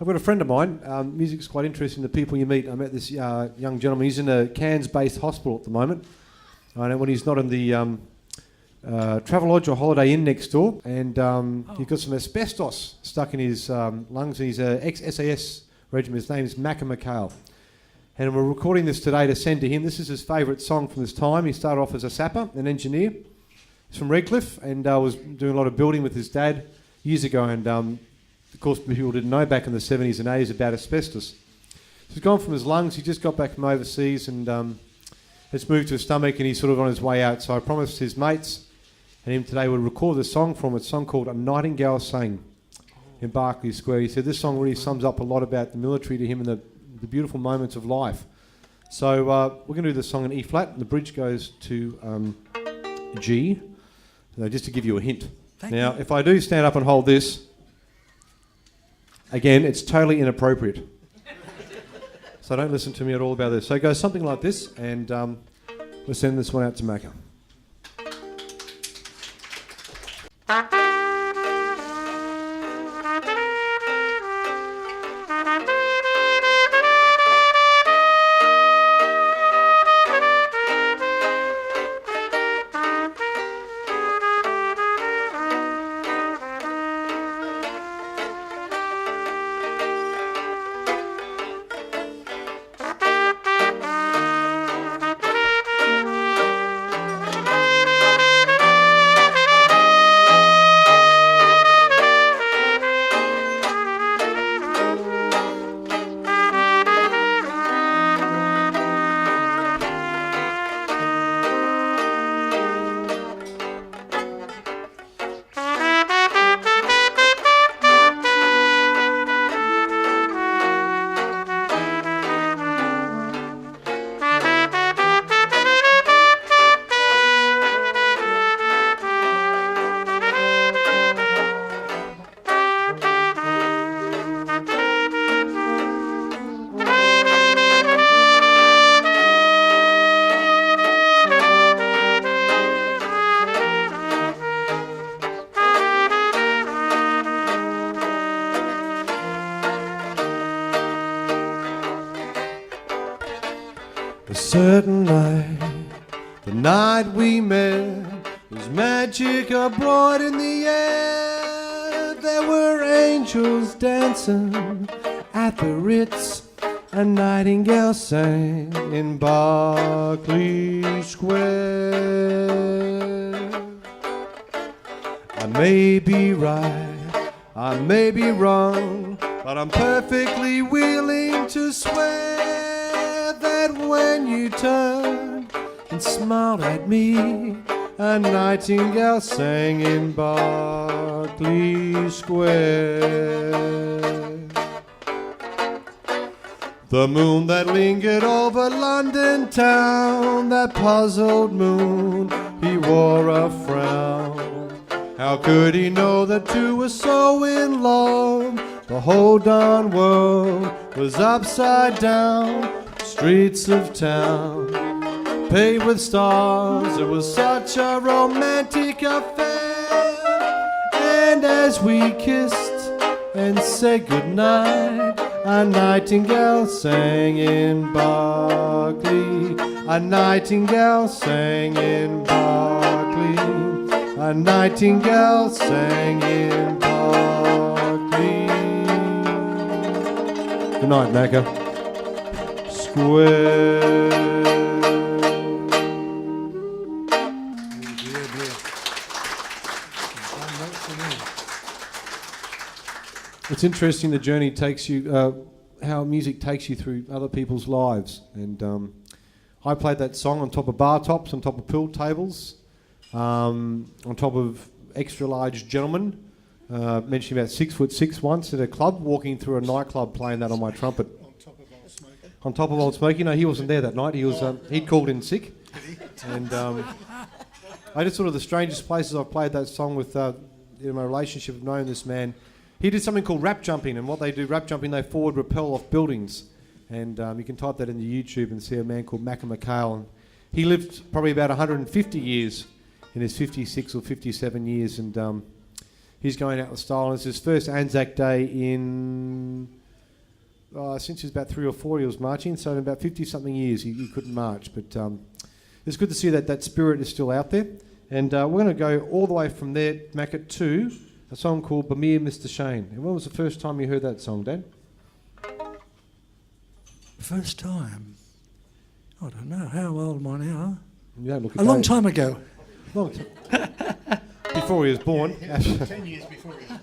I've got a friend of mine. Music's quite interesting to people you meet. I met this young gentleman. He's in a Cairns-based hospital at the moment. I know when he's not in the Travelodge or Holiday Inn next door, and he's got some asbestos stuck in his lungs. And he's an ex-SAS regiment. His name is Macka. And we're recording this today to send to him. This is his favourite song from this time. He started off as a sapper, an engineer. He's from Redcliffe, and was doing a lot of building with his dad years ago. And of course, people didn't know back in the 70s and 80s about asbestos. So he's gone from his lungs. He just got back from overseas and it's moved to his stomach, and he's sort of on his way out. So I promised his mates and him today would record a song from a song called A Nightingale Sang in Berkeley Square. He said this song really sums up a lot about the military to him and the beautiful moments of life. So we're going to do the song in E flat, and the bridge goes to G. So just to give you a hint. Thank now, you. if I do stand up and hold this, again, it's totally inappropriate. So don't listen to me at all about this. So it goes something like this, and we'll send this one out to Macka. A certain night, the night we met, was magic abroad in the air. There were angels dancing at the Ritz. A nightingale sang in Berkeley Square. I may be right, I may be wrong, but I'm perfectly willing to swear that when you turned and smiled at me, a nightingale sang in Berkeley Square. The moon that lingered over London town, that puzzled moon, he wore a frown. How could he know that two were so in love? The whole darn world was upside down. Streets of town paved with stars, it was such a romantic affair. And as we kissed and said goodnight, a nightingale sang in Berkeley. A nightingale sang in Berkeley. A nightingale sang in Berkeley. Good night, Macka. Square. It's interesting the journey takes you, how music takes you through other people's lives. And I played that song on top of bar tops, on top of pool tables, on top of extra large gentlemen. Mentioned about 6'6" once at a club, walking through a nightclub playing that on my trumpet. On top of Old Smoky. No, he wasn't there that night. He was he'd called in sick. And I just sort of the strangest places I've played that song with in my relationship of knowing this man. He did something called rap jumping, and what they do, rap jumping, they forward rappel off buildings. And you can type that into YouTube and see a man called Macka. And he lived probably about 150 years in his 56 or 57 years, and he's going out with style. And it's his first Anzac Day in since he was about 3 or 4 he was marching, so in about 50-something years he couldn't march. But it's good to see that spirit is still out there. And we're going to go all the way from there, Macka, to a song called Bamir Mr. Shane. And when was the first time you heard that song, Dad? First time? I don't know. How old am I now? You don't look A long time ago. Long time. Before he was born. 10 years before he was born.